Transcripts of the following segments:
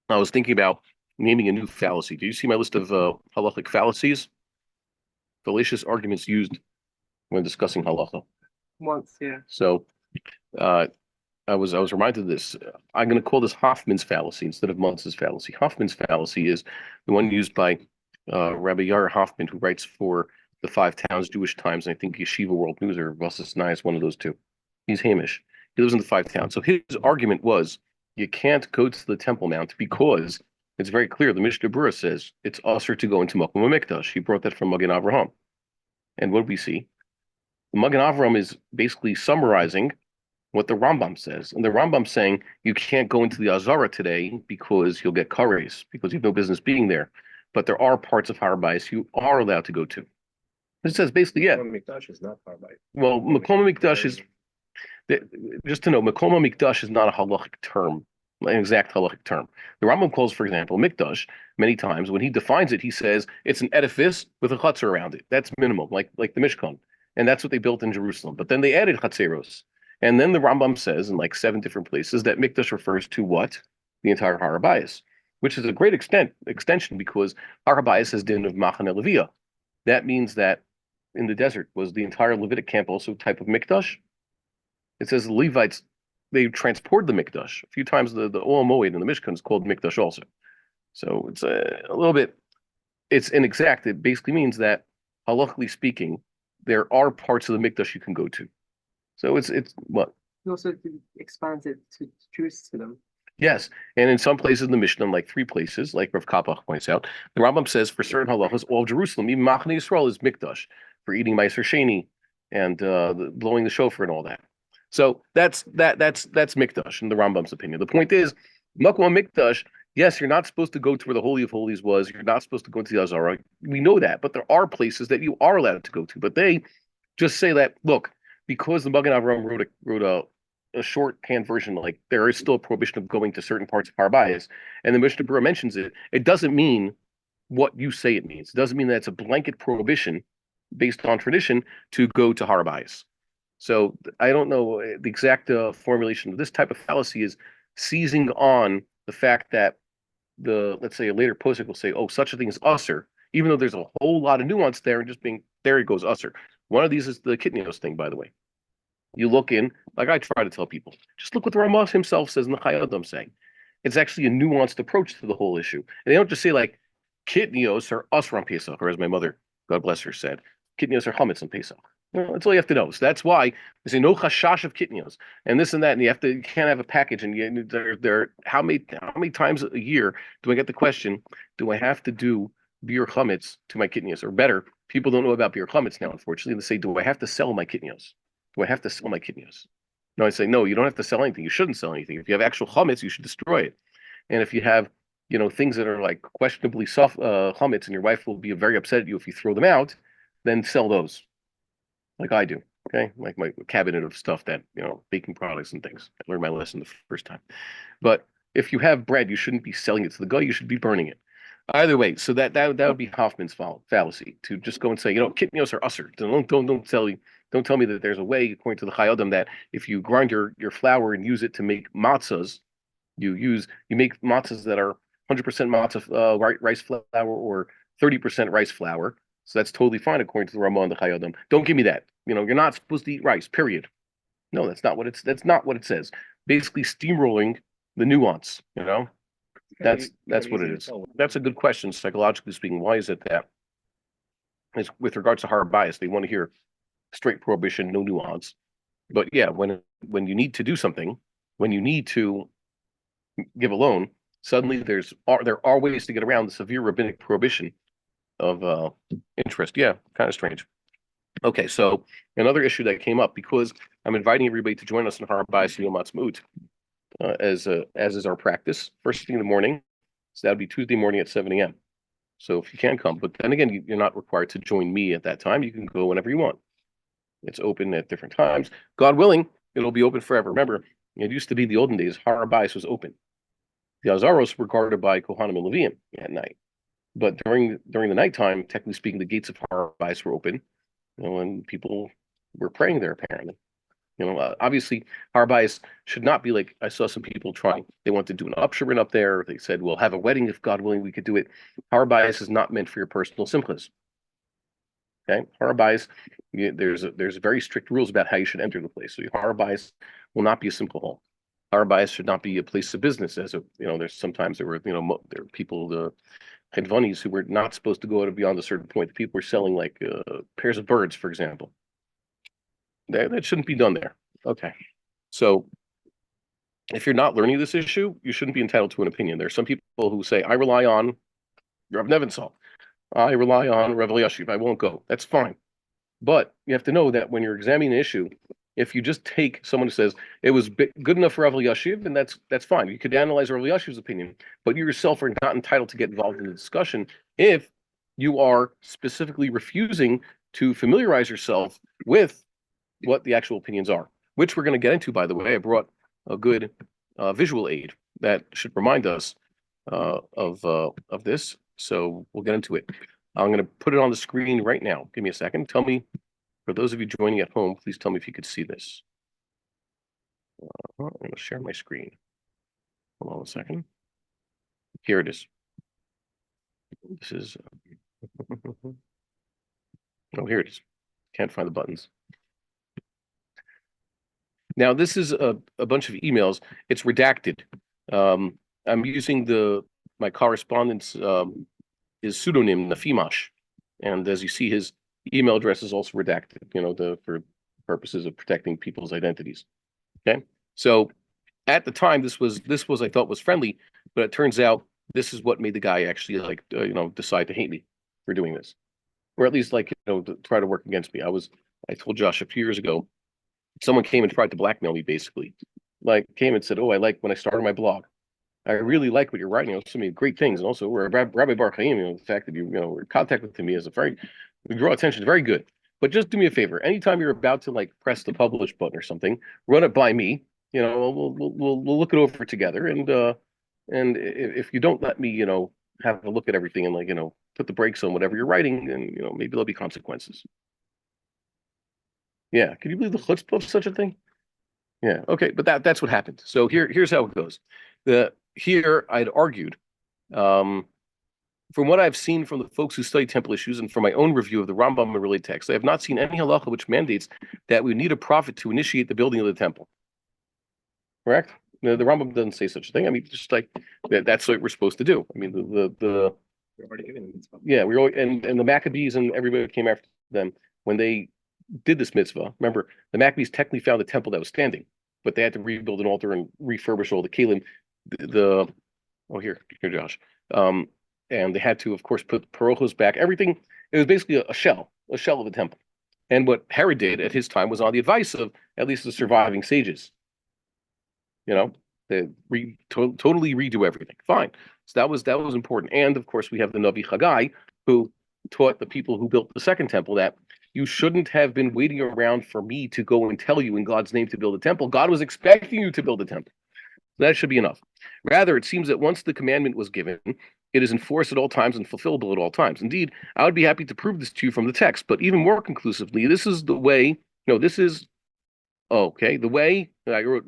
I was thinking about naming a new fallacy. Do you see my list of halachic fallacies? Fallacious arguments used when discussing halacha. Once, yeah. So uh, I was reminded of this. I'm going to call this Hoffman's fallacy instead of Munz's fallacy. Hoffman's fallacy is the one used by Rabbi Yair Hoffman, who writes for the Five Towns Jewish Times, and I think Yeshiva World News or Vossas Nai is one of those two. He's Hamish. He lives in the Five Towns. So his argument was you can't go to the Temple Mount because it's very clear. The Mishnah Berurah says it's usher to go into Makom HaMikdash. He brought that from Magen Avraham. And what do we see? The Magen Avraham is basically summarizing what the Rambam says. And the Rambam's saying you can't go into the Azara today because you'll get kares, because you have no business being there. But there are parts of Har Bayis you are allowed to go to. It says basically, yeah. Mikdash is not Har Bayis. Well, Makom HaMikdash is, just to know, Makom HaMikdash is not a halachic term, an exact halachic term. The Rambam calls, for example, Mikdash, many times, when he defines it, he says it's an edifice with a chutzner around it. That's minimum, like the Mishkan. And that's what they built in Jerusalem. But then they added chatzeros. And then the Rambam says in like 7 different places that Mikdash refers to what? The entire Har Bayis, which is a great extension because Har Bayis has din of Machane Leviyah. That means that in the desert was the entire Levitic camp also type of Mikdash. It says the Levites, they transport the Mikdash. A few times the Oel Moed in the Mishkan is called Mikdash also. So it's a little bit, it's inexact. It basically means that, halachically speaking, there are parts of the Mikdash you can go to. So it's what? He also expands it to Jerusalem. Yes, and in some places in the Mishnah, like 3 places, like Rav Kapach points out, the Rambam says for certain halachas, all of Jerusalem, even Machane Yisrael, is Mikdash for eating Meiser Sheni and blowing the shofar and all that. So that's Mikdash in the Rambam's opinion. The point is, Makom Mikdash, yes, you're not supposed to go to where the Holy of Holies was. You're not supposed to go to the Azara. We know that, but there are places that you are allowed to go to. But they just say that, look, because the Magen Avraham wrote a shorthand version, like there is still a prohibition of going to certain parts of Har Bayis, and the Mishnah Berurah mentions it. It doesn't mean what you say it means. It doesn't mean that it's a blanket prohibition based on tradition to go to Har Bayis. So I don't know the exact formulation of this type of fallacy is seizing on the fact that let's say a later posik will say, oh, such a thing as usser, even though there's a whole lot of nuance there and just being, there it goes, usser. One of these is the Kitnios thing, by the way. You look in, like I try to tell people, just look what the Ramah himself says in the Chayadam saying. It's actually a nuanced approach to the whole issue. And they don't just say like, Kitnios are usser on Pesach, or as my mother, God bless her, said, Kitnios are chametz on Pesach. Well, that's all you have to know. So that's why they say no chashash of kitnios and this and that, and you can't have a package. And there how many times a year do I get the question? Do I have to do beer chametz to my kitnios? Or better, people don't know about beer chametz now. Unfortunately, they say, do I have to sell my kitnios? Do I have to sell my kitnios? No, I say no. You don't have to sell anything. You shouldn't sell anything. If you have actual chametz, you should destroy it. And if you have things that are like questionably soft chametz, and your wife will be very upset at you if you throw them out, then sell those. Like I do, okay? Like my cabinet of stuff that, baking products and things. I learned my lesson the first time. But if you have bread, you shouldn't be selling it to the guy, you should be burning it. Either way, so that would be Hoffman's fallacy, to just go and say, kitnios are usser. Don't tell me that there's a way, according to the Chayadam, that if you grind your flour and use it to make matzahs, you make matzahs that are 100% matzah rice flour or 30% rice flour. So that's totally fine according to the Ramah and the Chayadam. Don't give me that. You're not supposed to eat rice, period. No, that's not what it says. Basically steamrolling the nuance, That's what it is. That's a good question, psychologically speaking. Why is it that? Is with regards to Har Bayis, they want to hear straight prohibition, no nuance. But yeah, when you need to do something, when you need to give a loan, suddenly there are ways to get around the severe rabbinic prohibition of interest. Yeah, kind of strange. Okay, so another issue that came up, because I'm inviting everybody to join us in Har Bayis Yom Ha'atzmaut, as is our practice, first thing in the morning. So that would be Tuesday morning at 7 a.m. So if you can come, but then again, you're not required to join me at that time. You can go whenever you want. It's open at different times. God willing, it'll be open forever. Remember, it used to be the olden days, Har Bayis was open. The Azaros were guarded by Kohanim and Leviim at night. But during the nighttime, technically speaking, the gates of Har Bayis were open, and people were praying there apparently. Obviously, our bias should not be like I saw some people trying. They want to do an upsherin up there. They said, "We'll have a wedding if God willing, we could do it." Our bias is not meant for your personal simchas. Okay, our bias, there's very strict rules about how you should enter the place. So our bias will not be a simple hall. Our bias should not be a place of business. There's sometimes there were people the hedvanis who were not supposed to go out beyond a certain point. The people were selling like pairs of birds, for example. That shouldn't be done there. Okay, so if you're not learning this issue, you shouldn't be entitled to an opinion. There are some people who say, I rely on Rav Nevinsal. I rely on Rav Elyashiv. I won't go. That's fine. But you have to know that when you're examining an issue, if you just take someone who says it was good enough for Rav Elyashiv, then that's fine. You could analyze Rav Elyashiv's opinion, but you yourself are not entitled to get involved in the discussion if you are specifically refusing to familiarize yourself with what the actual opinions are, which we're going to get into, by the way. I brought a good visual aid that should remind us of this. So we'll get into it. I'm going to put it on the screen right now. Give me a second. Tell me, for those of you joining at home, please tell me if you could see this. I'm going to share my screen. Hold on a second. Here it is. This is. Oh, here it is. Can't find the buttons. Now, this is a bunch of emails. It's redacted. I'm using my correspondence his pseudonym Nafimash, and as you see, his email address is also redacted. For purposes of protecting people's identities. Okay, so at the time, this was I thought was friendly, but it turns out this is what made the guy actually decide to hate me for doing this, or at least to try to work against me. I told Josh a few years ago, someone came and tried to blackmail me, basically, came and said, "Oh, I like when I started my blog. I really like what you're writing. So many great things, and also Rabbi Bar-Hayim. The fact that you were in contact with me we draw attention. Very good. But just do me a favor. Anytime you're about to press the publish button or something, run it by me. We'll look it over together. And if you don't let me, have a look at everything and put the brakes on whatever you're writing, then maybe there'll be consequences." Yeah, can you believe the chutzpah of such a thing? Yeah, okay, but that's what happened. So here's how it goes. Here I'd argued, from what I've seen from the folks who study temple issues and from my own review of the Rambam and related texts, I have not seen any halacha which mandates that we need a prophet to initiate the building of the temple. Correct? The Rambam doesn't say such a thing. I mean, just that's what we're supposed to do. I mean, we're already given mitzvah. Yeah, and the Maccabees and everybody that came after them, when they did this mitzvah, remember, the Maccabees technically found the temple that was standing, but they had to rebuild an altar and refurbish all the kalim. Here, Josh. And they had to, of course, put parochos back. Everything. It was basically a shell of a temple. And what Herod did at his time was on the advice of at least the surviving sages. They totally redo everything. Fine. So that was important. And of course, we have the Navi Haggai, who taught the people who built the second temple that you shouldn't have been waiting around for me to go and tell you in God's name to build a temple. God was expecting you to build a temple. That should be enough. Rather, it seems that once the commandment was given, it is enforced at all times and fulfillable at all times. Indeed, I would be happy to prove this to you from the text, but even more conclusively, this is the way, the way I wrote,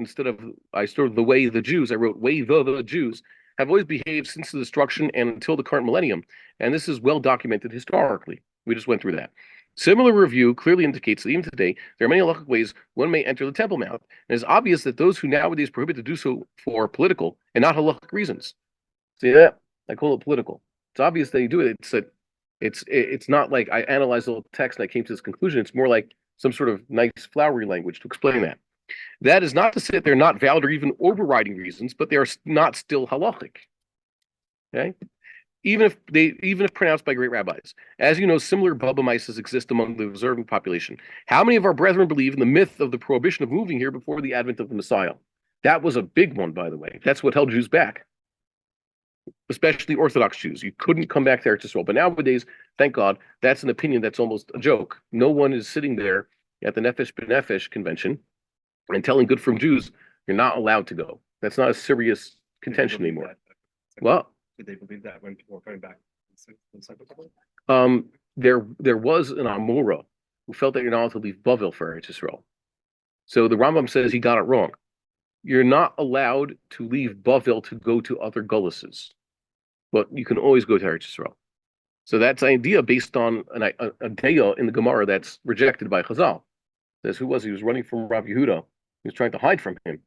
I started the way the Jews, I wrote way the Jews have always behaved since the destruction and until the current millennium. And this is well documented historically. We just went through that. Similar review clearly indicates that even today, there are many halachic ways one may enter the Temple Mount. And it's obvious that those who nowadays prohibit to do so for political and not halachic reasons. See that? I call it political. It's obvious that you do it. It's not like I analyzed the whole text and I came to this conclusion. It's more like some sort of nice flowery language to explain that. That is not to say that they're not valid or even overriding reasons, but they are not still halachic. Okay? Even if pronounced by great rabbis. As you know, similar Baba Mises exist among the observant population. How many of our brethren believe in the myth of the prohibition of moving here before the advent of the Messiah? That was a big one, by the way. That's what held Jews back, especially Orthodox Jews. You couldn't come back to Eretz Yisrael. But nowadays, thank God, that's an opinion that's almost a joke. No one is sitting there at the Nefesh B'Nefesh convention and telling good from Jews, you're not allowed to go. That's not a serious contention anymore. Well, did they believe that when people were coming back? There was an Amora who felt that you're not allowed to leave Bavel for Eretz Yisrael. So the Rambam says he got it wrong. You're not allowed to leave Bavel to go to other gulluses, but you can always go to Eretz Yisrael. So that's an idea based on a daya in the Gemara that's rejected by Chazal. Says who was he? Was running from Rabbi Yehuda. He was trying to hide from him,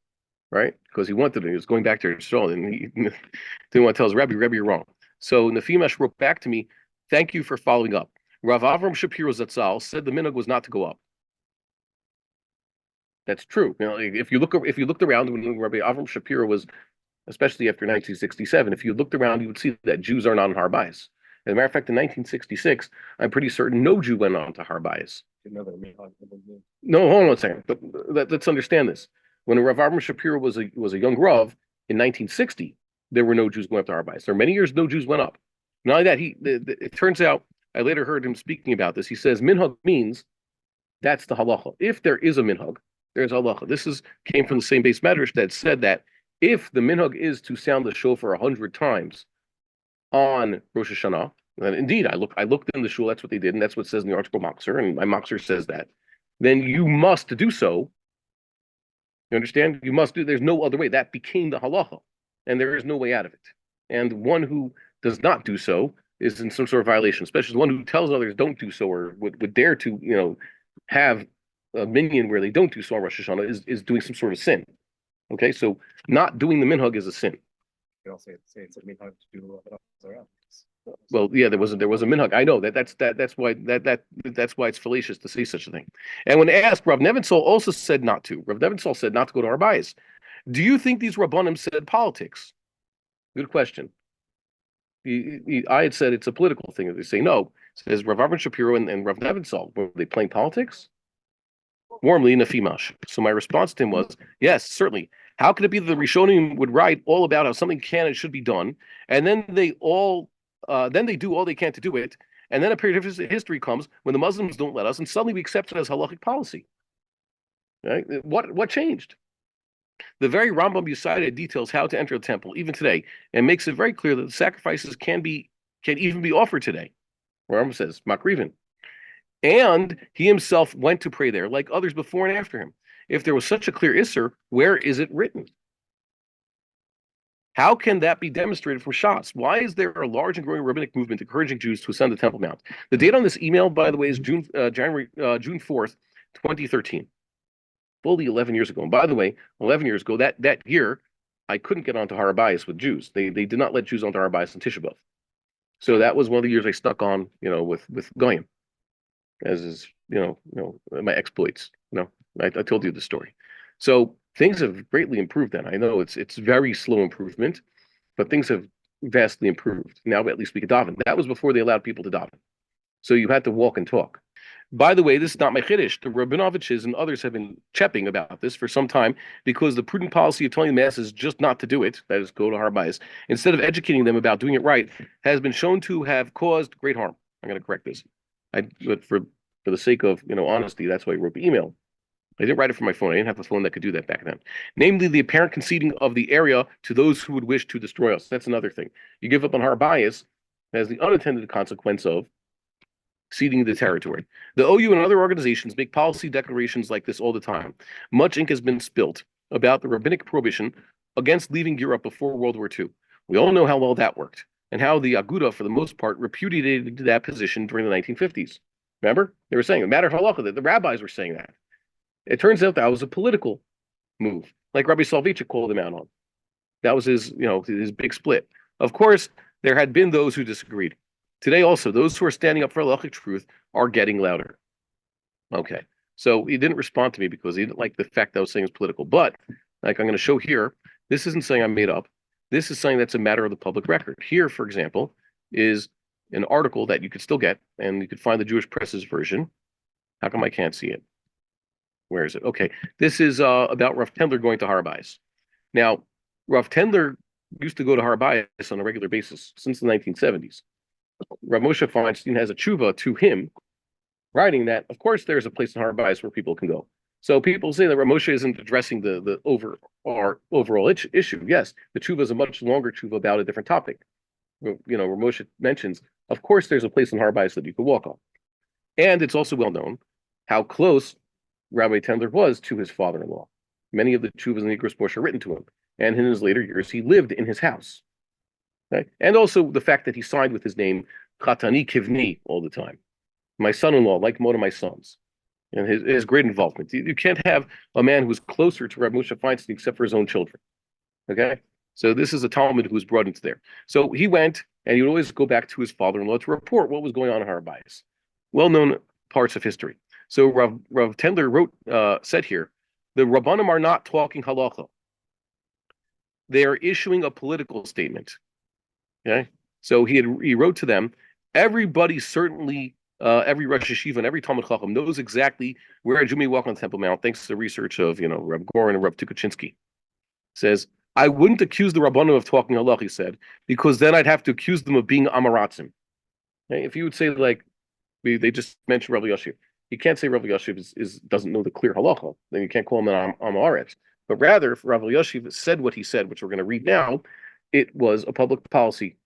right? Because he wanted it. He was going back to Eretz Yisrael, and he didn't want to tell his Rabbi, you're wrong. So Nefimesh wrote back to me, thank you for following up. Rav Avram Shapiro Zatzal said the minhag was not to go up. That's true. You know, if you looked around when Rabbi Avram Shapiro was, especially after 1967, if you looked around, you would see that Jews are not on Har Bayis. As a matter of fact, in 1966, I'm pretty certain no Jew went on to Har Bayis. No, hold on a second. But let's understand this. When Rav Avram Shapiro was a young Rav in 1960, there were no Jews going up to Har Bayis. For many years, no Jews went up. Not only that, it turns out, I later heard him speaking about this. He says minhag means that's the halacha. If there is a minhag, there's halacha. This came from the same base medrash that said that if the minhag is to sound the shofar 100 times on Rosh Hashanah, and indeed I looked in the shul, that's what they did, and that's what it says in the article Moxer, and my Moxer says that, then you must do so. You understand? You must do. There's no other way. That became the halacha, and there is no way out of it. And one who does not do so is in some sort of violation, especially the one who tells others don't do so or would dare to, have a minyan where they don't do so on Rosh Hashanah is doing some sort of sin. Okay, so not doing the minhag is a sin. You also say it's a minhag to do Well, yeah, there was a minhag. I know that's why it's fallacious to say such a thing. And when asked, Rav Nebenzahl also said not to. Rav Nebenzahl said not to go to Har Bayis. Do you think these Rabbanim said politics? Good question. I had said it's a political thing. They say no. It says Rav Avram Shapiro and Rav Nebenzahl, were they playing politics? Warmly, Nefimash. So my response to him was, yes, certainly. How could it be that the Rishonim would write all about how something can and should be done, and then they do all they can to do it, and then a period of history comes when the Muslims don't let us, and suddenly we accept it as halachic policy. Right? What changed? The very Rambam Yesodot details how to enter the temple even today, and makes it very clear that the sacrifices can even be offered today. Rambam says Makrivin. And he himself went to pray there, like others before and after him. If there was such a clear Isser, where is it written? How can that be demonstrated from Shas? Why is there a large and growing rabbinic movement encouraging Jews to ascend the Temple Mount? The date on this email, by the way, is June 4th, 2013. Fully 11 years ago. And by the way, 11 years ago, that year, I couldn't get onto Har Bayis with Jews. They did not let Jews onto Har Bayis in Tisha B'Av. So that was one of the years I stuck on, with Goyim. As is, my exploits. I told you the story. So things have greatly improved then. I know it's very slow improvement, but things have vastly improved. Now at least we could daven. That was before they allowed people to daven. So you had to walk and talk. By the way, this is not my chiddush. The Rabinoviches and others have been chepping about this for some time because the prudent policy of telling the masses just not to do it, that is, go to Har Bayis, instead of educating them about doing it right, has been shown to have caused great harm. I'm going to correct this. But for the sake of honesty, that's why I wrote the email. I didn't write it from my phone. I didn't have a phone that could do that back then. Namely, the apparent conceding of the area to those who would wish to destroy us. That's another thing. You give up on Har Bayis as the unintended consequence of ceding the territory. The OU and other organizations make policy declarations like this all the time. Much ink has been spilt about the rabbinic prohibition against leaving Europe before World War II. We all know how well that worked and how the Aguda, for the most part, repudiated that position during the 1950s. Remember? They were saying, a matter of halacha, that the rabbis were saying that. It turns out that was a political move, like Rabbi Soloveitchik called him out on. That was his big split. Of course, there had been those who disagreed. Today also, those who are standing up for halachic truth are getting louder. Okay, so he didn't respond to me because he didn't like the fact that I was saying it's political. But, like I'm going to show here, this isn't saying I made up. This is something that's a matter of the public record. Here, for example, is an article that you could still get, and you could find the Jewish Press's version. How come I can't see it? Where is it? Okay, this is about Rav Tendler going to Har Bayis. Now, Rav Tendler used to go to Har Bayis on a regular basis since the 1970s. Rav Moshe Feinstein has a tshuva to him, writing that, of course, there's a place in Har Bayis where people can go. So people say that Rav Moshe isn't addressing the overall issue. Yes, the tshuva is a much longer tshuva about a different topic. Rav Moshe mentions, of course, there's a place in Har Bayis that you could walk on. And it's also well known how close Rabbi Tendler was to his father-in-law. Many of the Tshuvas and the Igros Bosh are written to him, and in his later years, he lived in his house. Okay? And also the fact that he signed with his name Chatani Kivni all the time. My son-in-law, like one of my sons, and his great involvement. You can't have a man who's closer to Rabbi Moshe Feinstein except for his own children. Okay, so this is a Talmud who was brought into there. So he went, and he would always go back to his father-in-law to report what was going on in Har Bayis. Well-known parts of history. So Rav Tendler said here, the Rabbanim are not talking halacha. They are issuing a political statement. Okay, so he wrote to them. Everybody certainly, every Rosh Yeshiva and every Talmud Chacham knows exactly where a Jew may walk on the Temple Mount, thanks to the research of Reb Goren and Reb Tukachinsky. Says, I wouldn't accuse the Rabbanim of talking halach, he said, because then I'd have to accuse them of being Amaratzim. Okay? If you would say, like, they just mentioned Rabbi Yosef, you can't say Rabbi Yosef doesn't know the clear halacha, then you can't call him an Amaretz. But rather, if Rabbi Yosef said what he said, which we're going to read now, it was a public policy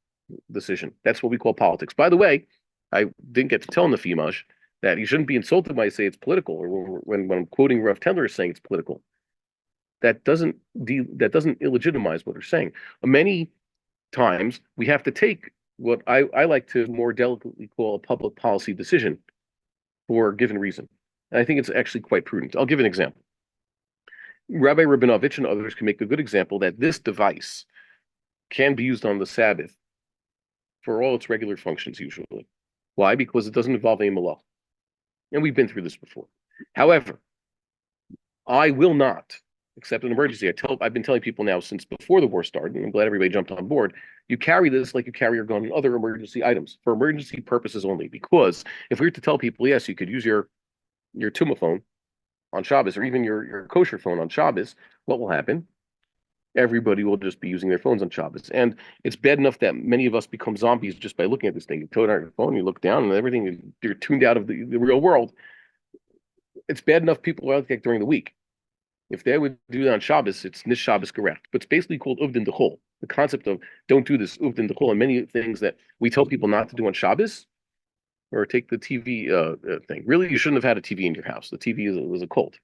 decision. That's what we call politics. By the way, I didn't get to tell in the Fimaj that you shouldn't be insulted when I say it's political, or when I'm quoting Rav Tendler is saying it's political. That doesn't illegitimize what they're saying. Many times we have to take what I like to more delicately call a public policy decision for a given reason. And I think it's actually quite prudent. I'll give an example. Rabbi Rabinovich and others can make a good example that this device can be used on the Sabbath for all its regular functions usually. Why? Because it doesn't involve a malach. And we've been through this before. However, I will not, except in emergency. I've been telling people now since before the war started, and I'm glad everybody jumped on board. You carry this like you carry your gun and other emergency items for emergency purposes only. Because if we were to tell people, yes, you could use your Tuma phone on Shabbos, or even your kosher phone on Shabbos, what will happen? Everybody will just be using their phones on Shabbos. And it's bad enough that many of us become zombies just by looking at this thing. You throw it on your phone, you look down, and everything, you're tuned out of the real world. It's bad enough people are like during the week. If they would do that on Shabbos, it's Nish Shabbos Gerech. But it's basically called Uvdin Dechol. The concept of don't do this Uvdin Dechol, and many things that we tell people not to do on Shabbos, or take the TV thing. Really, you shouldn't have had a TV in your house. The TV was a cult.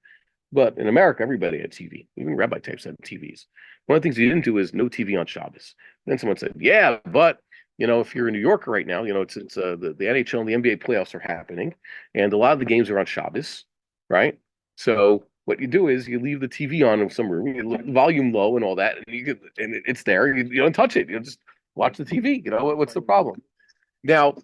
But in America, everybody had TV. Even rabbi types had TVs. One of the things you didn't do is no TV on Shabbos. Then someone said, yeah, but if you're a New Yorker right now, it's the NHL and the NBA playoffs are happening, and a lot of the games are on Shabbos, right? So what you do is you leave the TV on in some room, you leave the volume low and all that, and it's there. You don't touch it. You just watch the TV. What's the problem? Now,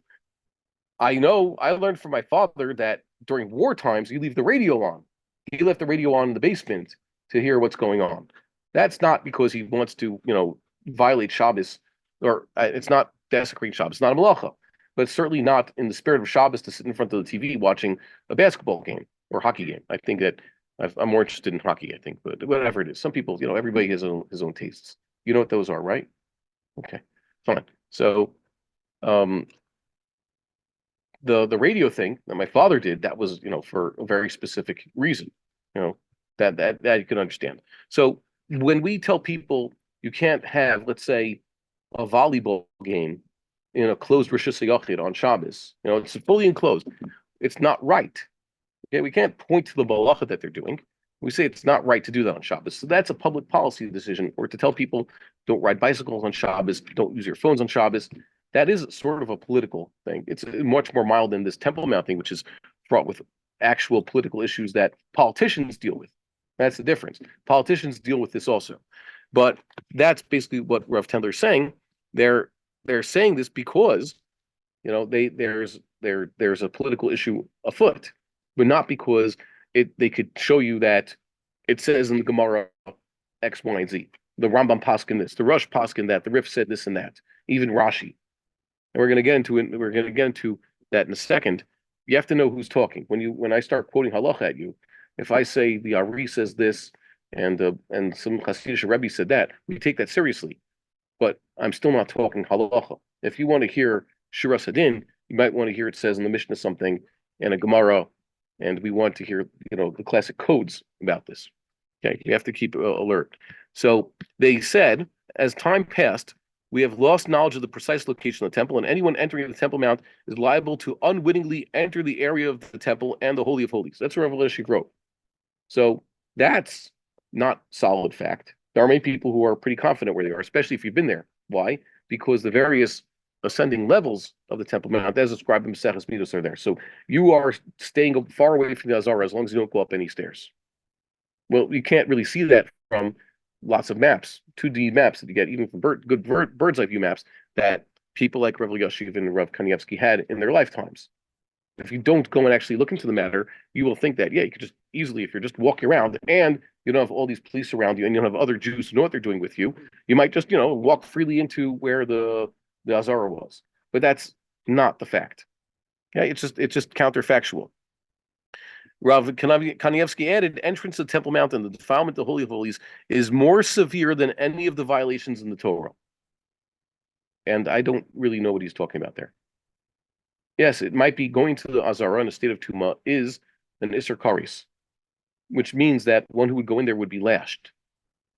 I learned from my father that during war times you leave the radio on. He left the radio on in the basement to hear what's going on. That's not because he wants to, violate Shabbos, or it's not desecrating Shabbos. It's not a malacha, but it's certainly not in the spirit of Shabbos to sit in front of the TV watching a basketball game or hockey game. I think that I'm more interested in hockey, I think, but whatever it is. Some people, everybody has his own tastes. You know what those are, right? Okay, fine. So, the radio thing that my father did, that was for a very specific reason, that you can understand. So when we tell people you can't have, let's say, a volleyball game in a closed Rosh Hashanah on Shabbos, it's fully enclosed, it's not right. Okay, we can't point to the malacha that they're doing. We say it's not right to do that on Shabbos. So that's a public policy decision, or to tell people don't ride bicycles on Shabbos, don't use your phones on Shabbos. That is sort of a political thing. It's much more mild than this Temple Mount thing, which is fraught with actual political issues that politicians deal with. That's the difference. Politicians deal with this also. But that's basically what Rav Tendler is saying. They're saying this because there's a political issue afoot, but not because they could show you that it says in the Gemara X, Y, and Z. The Rambam Paskin this, the Rush Paskin that, the Rif said this and that, even Rashi. And we're going to get into it. We're going to get into that in a second. You have to know who's talking. When I start quoting halacha at you, if I say the Ari says this and some Hasidic Rebbe said that, we take that seriously. But I'm still not talking halacha. If you want to hear Shiras Hadin, you might want to hear it says in the Mishnah something and a Gemara, and we want to hear the classic codes about this. Okay, you have to keep alert. So they said, as time passed, we have lost knowledge of the precise location of the temple, and anyone entering the Temple Mount is liable to unwittingly enter the area of the temple and the Holy of Holies. That's what Revelation wrote. So that's not solid fact. There are many people who are pretty confident where they are, especially if you've been there. Why? Because the various ascending levels of the Temple Mount, as described in Maseches Midos, are there. So you are staying far away from the Azara as long as you don't go up any stairs. Well, you can't really see that from lots of maps, 2D maps that you get, even from bird's eye view maps that people like Rav Yashiv and Rav Kanievsky had in their lifetimes. If you don't go and actually look into the matter, you will think that, yeah, you could just easily, if you're just walking around and you don't have all these police around you and you don't have other Jews who know what they're doing with you, you might just, walk freely into where the Azara was. But that's not the fact. Yeah, it's just counterfactual. Rav Kanievsky added, entrance to Temple Mount and the defilement of the Holy of Holies is more severe than any of the violations in the Torah. And I don't really know what he's talking about there. Yes, it might be going to the Azara in a state of Tuma is an Isser Karis, which means that one who would go in there would be lashed.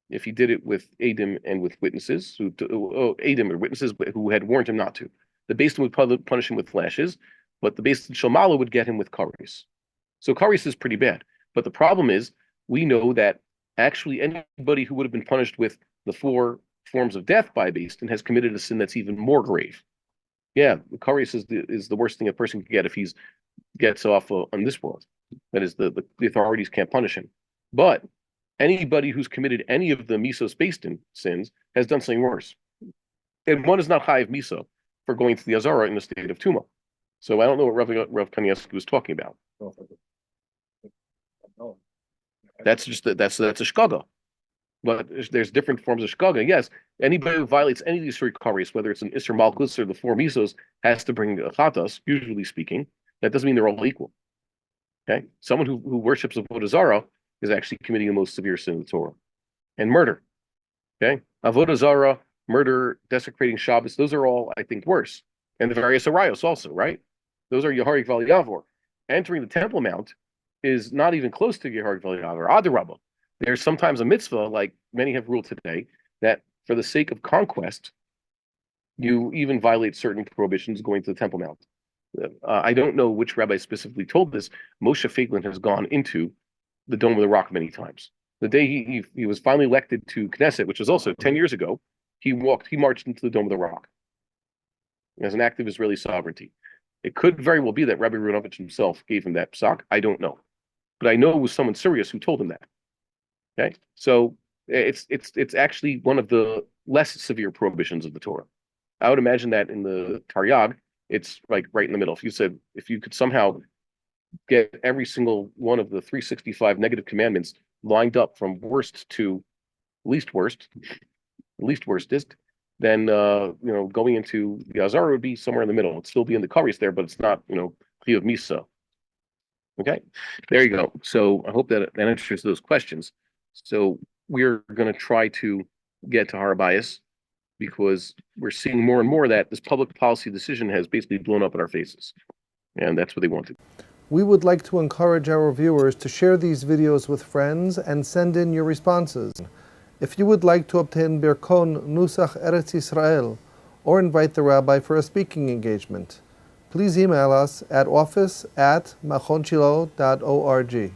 If he did it with Adim and with witnesses, Adim or witnesses who had warned him not to. The Beis Din would punish him with lashes, but the Beis Din Shomala would get him with Karis. So Karis is pretty bad. But the problem is, we know that actually anybody who would have been punished with the 4 forms of death by Beis Din has committed a sin that's even more grave. Yeah, the Karis is the worst thing a person can get if he gets off on this world. That is, the authorities can't punish him. But anybody who's committed any of the Misos Beis Din sins has done something worse. And one is not Chayiv Miso for going to the Azara in the state of Tuma. So I don't know what Rav Kanievsky was talking about. That's a shkaga. But there's different forms of shkaga. Yes, anybody who violates any of these 3 karis, whether it's an Isser Malkus or the 4 misos, has to bring a chatas, usually speaking. That doesn't mean they're all equal. Okay? Someone who worships Avodah Zarah is actually committing the most severe sin of the Torah. And murder. Okay? Avodah Zarah, murder, desecrating Shabbos, those are all, I think, worse. And the various arayos also, right? Those are Yeharik Val Yavor. Entering the Temple Mount is not even close to Yeharik Val Yavor. Adarabah. There's sometimes a mitzvah, like many have ruled today, that for the sake of conquest, you even violate certain prohibitions going to the Temple Mount. I don't know which rabbi specifically told this. Moshe Feiglin has gone into the Dome of the Rock many times. The day he was finally elected to Knesset, which was also 10 years ago, he marched into the Dome of the Rock as an act of Israeli sovereignty. It could very well be that Rabbi Runovich himself gave him that psak. I don't know. But I know it was someone serious who told him that. Okay, so it's actually one of the less severe prohibitions of the Torah. I would imagine that in the Taryag, it's like right in the middle. If you could somehow get every single one of the 365 negative commandments lined up from worst to least worstest, then going into the Azara would be somewhere in the middle. It'd still be in the Karis there, but it's not Chiyuv Misa. Okay, there you go. So I hope that answers those questions. So we're going to try to get to Harabayas because we're seeing more and more that this public policy decision has basically blown up in our faces. And that's what they wanted. We would like to encourage our viewers to share these videos with friends and send in your responses. If you would like to obtain Birkon Nusach Eretz Yisrael or invite the rabbi for a speaking engagement, please email us at office@machonshilo.org.